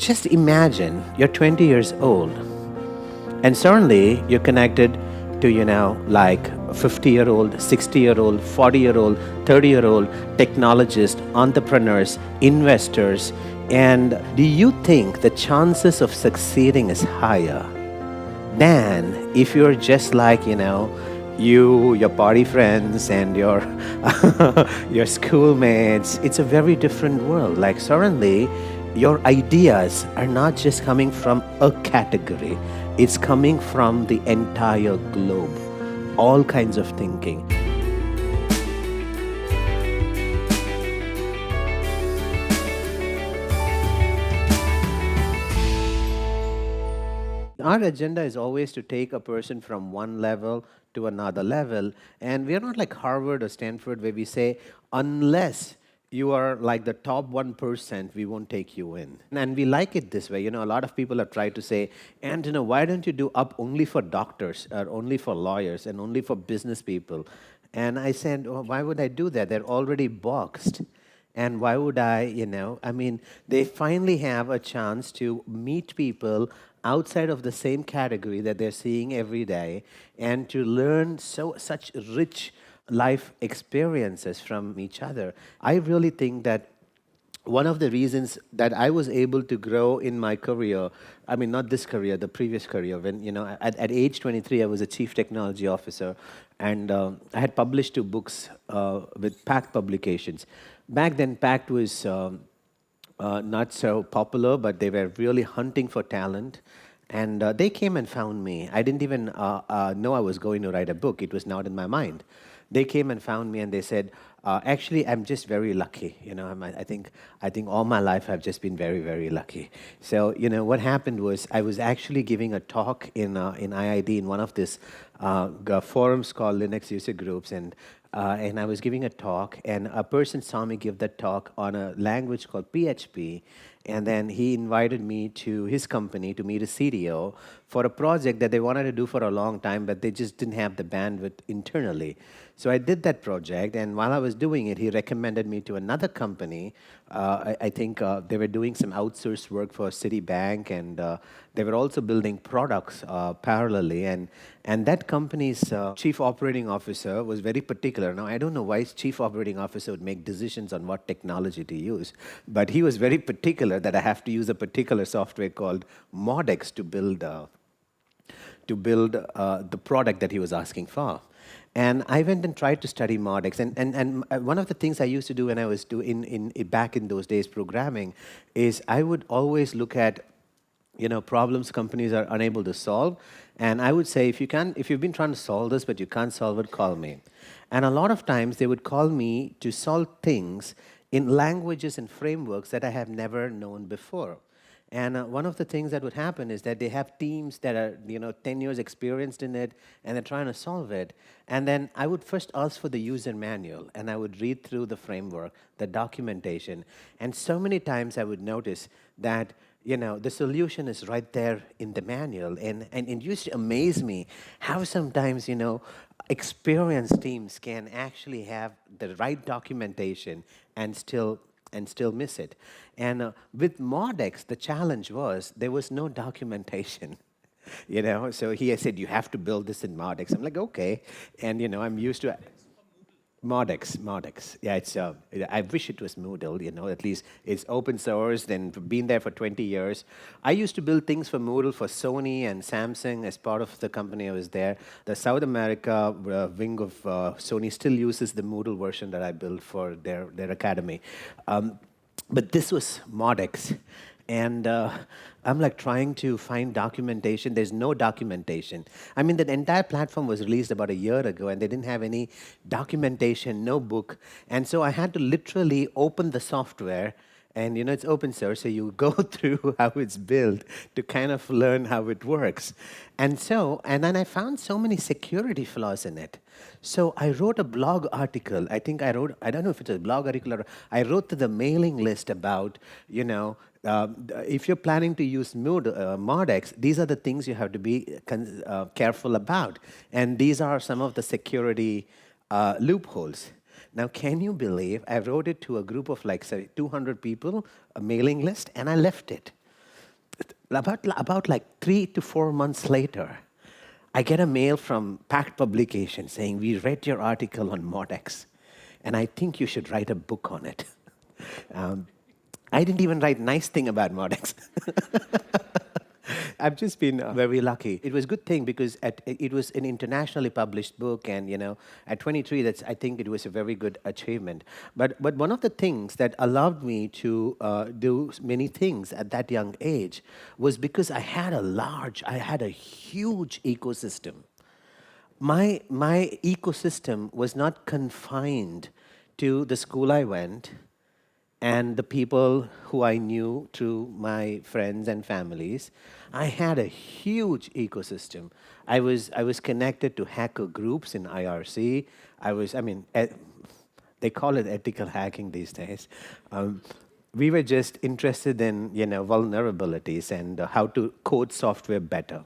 just imagine you're 20 years old and suddenly you're connected to, like 50-year-old, 60-year-old, 40-year-old, 30-year-old technologists, entrepreneurs, investors. And do you think the chances of succeeding is higher than if you're just like, your party friends and your your schoolmates? It's a very different world. Like suddenly your ideas are not just coming from a category, it's coming from the entire globe, all kinds of thinking. Our agenda is always to take a person from one level to another level. And we are not like Harvard or Stanford where we say, unless you are like the top 1%, we won't take you in. And we like it this way. A lot of people have tried to say, and why don't you do up only for doctors or only for lawyers and only for business people? And I said, well, why would I do that? They're already boxed. And why would they finally have a chance to meet people outside of the same category that they're seeing every day and to learn such rich life experiences from each other. I really think that one of the reasons that I was able to grow in my career, not this career, the previous career, when, at age 23, I was a chief technology officer, and I had published 2 books with Pact Publications. Back then, Pact was not so popular, but they were really hunting for talent. And they came and found me. I didn't even know I was going to write a book. It was not in my mind. They came and found me and they said, actually, I'm just very lucky. I think all my life I've just been very, very lucky. So, what happened was I was actually giving a talk in IID in one of these forums called Linux User Groups. And I was giving a talk, and a person saw me give that talk on a language called PHP, and then he invited me to his company to meet a CTO for a project that they wanted to do for a long time, but they just didn't have the bandwidth internally. So I did that project, and while I was doing it, he recommended me to another company. I think they were doing some outsourced work for Citibank, and they were also building products parallelly. And that company's chief operating officer was very particular. Now, I don't know why his chief operating officer would make decisions on what technology to use, but he was very particular that I have to use a particular software called Modex to build the product that he was asking for. And I went and tried to study Modex. And one of the things I used to do when I was back in those days programming is I would always look at problems companies are unable to solve. And I would say, if you've been trying to solve this, but you can't solve it, call me. And a lot of times they would call me to solve things in languages and frameworks that I have never known before. And one of the things that would happen is that they have teams that are 10 years experienced in it, and they're trying to solve it. And then I would first ask for the user manual, and I would read through the framework, the documentation. And so many times I would notice that the solution is right there in the manual. And it used to amaze me how sometimes, experienced teams can actually have the right documentation and still miss it. And with Modex, the challenge was there was no documentation. So he said, you have to build this in Modex. I'm like, okay. And, I'm used to Modex. Yeah, I wish it was Moodle, at least it's open source and been there for 20 years. I used to build things for Moodle for Sony and Samsung as part of the company I was there. The South America wing of Sony still uses the Moodle version that I built for their academy. But this was Modex. And I'm like trying to find documentation. There's no documentation. The entire platform was released about a year ago, and they didn't have any documentation, no book. And so I had to literally open the software, and it's open source, so you go through how it's built to kind of learn how it works. And then I found so many security flaws in it. So I wrote a blog article. I don't know if it's a blog article or I wrote to the mailing list about, if you're planning to use Modex, these are the things you have to be careful about. And these are some of the security loopholes. Now, can you believe I wrote it to a group of 200 people, a mailing list, and I left it. About like 3 to 4 months later, I get a mail from Pact Publication saying, "We read your article on ModX, and I think you should write a book on it." Um, I didn't even write nice thing about ModX. I've just been very lucky. It was a good thing because it was an internationally published book, and at 23, I think it was a very good achievement. But one of the things that allowed me to do many things at that young age was because I had a huge ecosystem. My ecosystem was not confined to the school I went and the people who I knew through my friends and families. I had a huge ecosystem. I was connected to hacker groups in IRC. They call it ethical hacking these days. We were just interested in vulnerabilities and how to code software better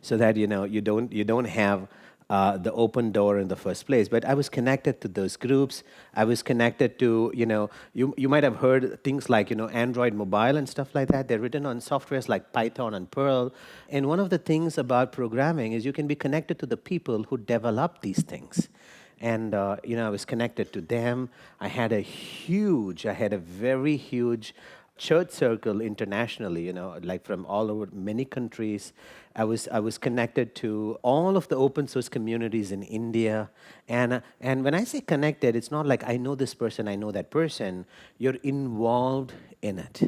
so that you don't have the open door in the first place. But I was connected to those groups. I was connected to you might have heard things like Android mobile and stuff like that. They're written on softwares like Python and Perl. And one of the things about programming is you can be connected to the people who develop these things. And I was connected to them. I had a very huge church circle internationally, like from all over many countries. I was connected to all of the open source communities in India. And when I say connected, it's not like I know this person, I know that person. You're involved in it.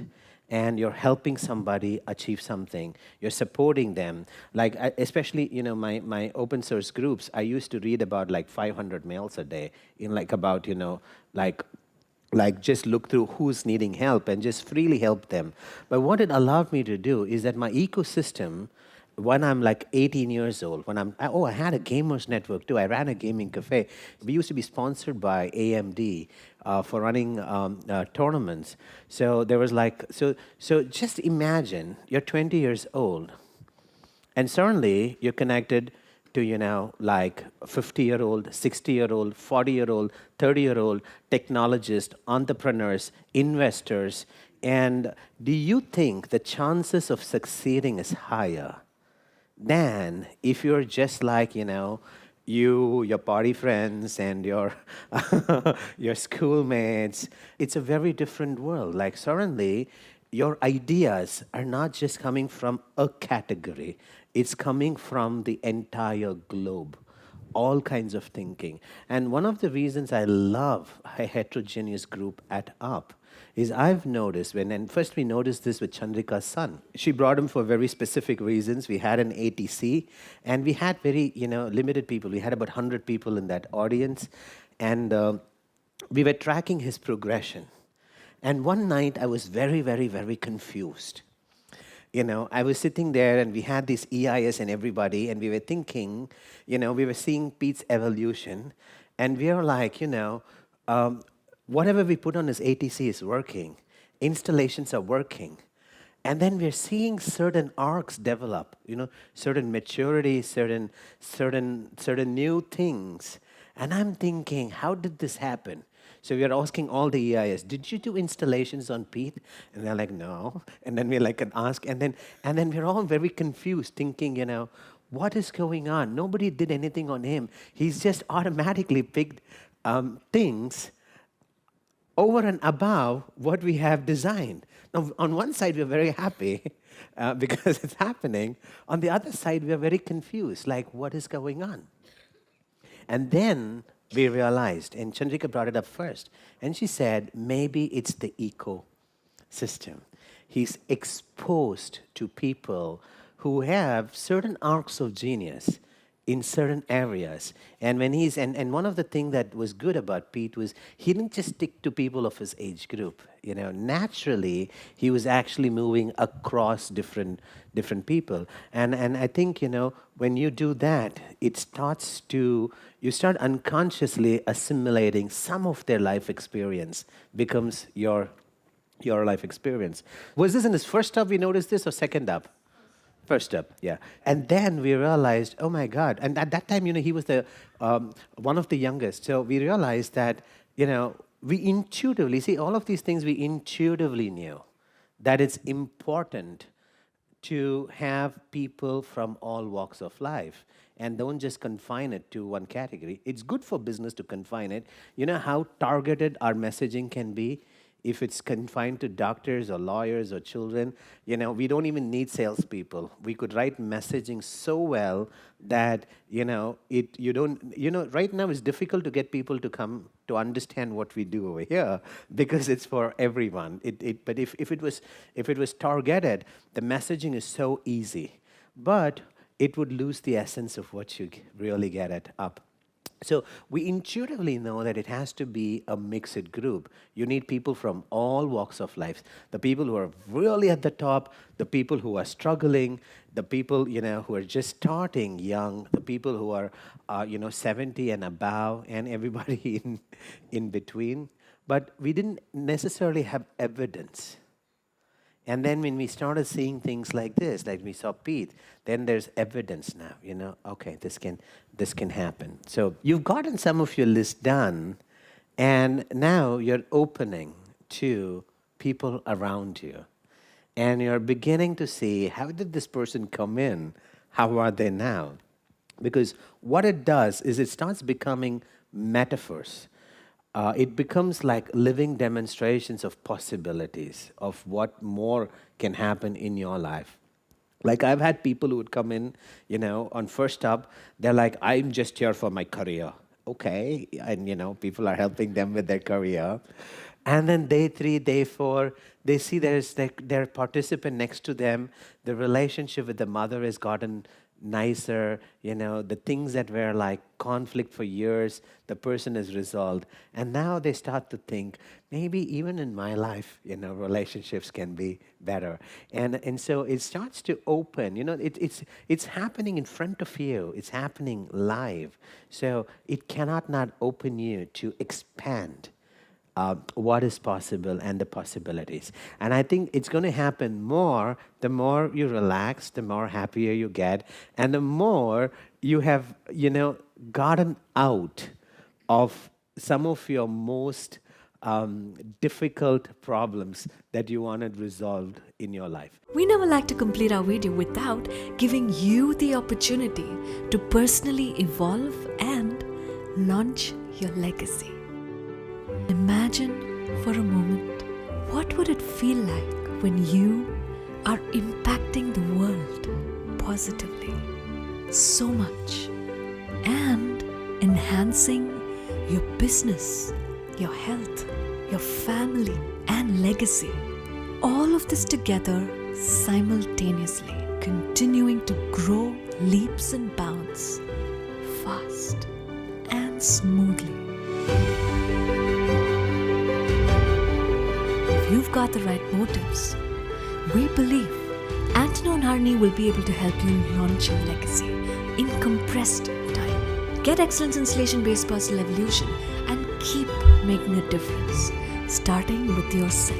And you're helping somebody achieve something. You're supporting them. Like, especially, my open source groups, I used to read about like 500 mails a day in like about, like just look through who's needing help and just freely help them. But what it allowed me to do is that my ecosystem, when I'm like 18 years old, I had a gamers network too. I ran a gaming cafe. We used to be sponsored by AMD for running tournaments. So there was like, so just imagine you're 20 years old and suddenly you're connected to, like 50-year-old, 60-year-old, 40-year-old, 30-year-old technologists, entrepreneurs, investors. And do you think the chances of succeeding is higher than if you're just like, your party friends and your your schoolmates? It's a very different world. Like suddenly, your ideas are not just coming from a category; it's coming from the entire globe, all kinds of thinking. And one of the reasons I love a heterogeneous group at UP is I've noticed and first we noticed this with Chandrika's son. She brought him for very specific reasons. We had an ATC and we had very, limited people. We had about 100 people in that audience and we were tracking his progression. And one night I was very, very, very confused. I was sitting there and we had this EIS and everybody, and we were thinking, we were seeing Pete's evolution, and we were like, whatever we put on his ATC is working, installations are working. And then we're seeing certain arcs develop, certain maturity, certain new things. And I'm thinking, how did this happen? So we are asking all the EIS, did you do installations on Pete? And they're like, no. And then we like ask, and then we're all very confused, thinking, what is going on? Nobody did anything on him. He's just automatically picked things over and above what we have designed. Now, on one side, we're very happy because it's happening. On the other side, we're very confused, like, what is going on? And then we realized, and Chandrika brought it up first, and she said, maybe it's the ecosystem. He's exposed to people who have certain arcs of genius in certain areas. And and one of the things that was good about Pete was he didn't just stick to people of his age group. Naturally, he was actually moving across different people. And I think, when you do that, you start unconsciously assimilating some of their life experience becomes your life experience. Was this in his first up we noticed this or second up? First step, yeah. And then we realized, oh my God. And at that time, he was the one of the youngest. So we realized that, we intuitively, see, all of these things we intuitively knew that it's important to have people from all walks of life and don't just confine it to one category. It's good for business to confine it. You know how targeted our messaging can be? If it's confined to doctors or lawyers or children, we don't even need salespeople. We could write messaging so well that, you don't, right now it's difficult to get people to come to understand what we do over here because it's for everyone. But if it was targeted, the messaging is so easy. But it would lose the essence of what you really get it up. So we intuitively know that it has to be a mixed group. You need people from all walks of life. The people who are really at the top, the people who are struggling, the people who are just starting young, the people who are 70 and above, and everybody in between. But we didn't necessarily have evidence. And then when we started seeing things like this, like we saw Pete, then there's evidence now, okay, this can happen. So you've gotten some of your list done, and now you're opening to people around you. And you're beginning to see, how did this person come in? How are they now? Because what it does is it starts becoming metaphors. It becomes like living demonstrations of possibilities of what more can happen in your life. Like I've had people who would come in, on First Up, they're like, I'm just here for my career. Okay, and people are helping them with their career. And then day 3, day 4, they see there's their participant next to them. The relationship with the mother has gotten nicer, the things that were like conflict for years, the person is resolved. And now they start to think, maybe even in my life, relationships can be better. And so it starts to open, it's happening in front of you, it's happening live. So it cannot not open you to expand what is possible and the possibilities. And I think it's going to happen more the more you relax, the more happier you get, and the more you have, gotten out of some of your most difficult problems that you wanted resolved in your life. We never like to complete our video without giving you the opportunity to personally evolve and launch your legacy. Imagine for a moment, what would it feel like when you are impacting the world positively so much and enhancing your business, your health, your family, and legacy. All of this together simultaneously, continuing to grow leaps and bounds, fast and smoothly. If you've got the right motives, we believe Antano and Harini will be able to help you launch your legacy in compressed time. Get excellence installation-based personal evolution and keep making a difference, starting with yourself.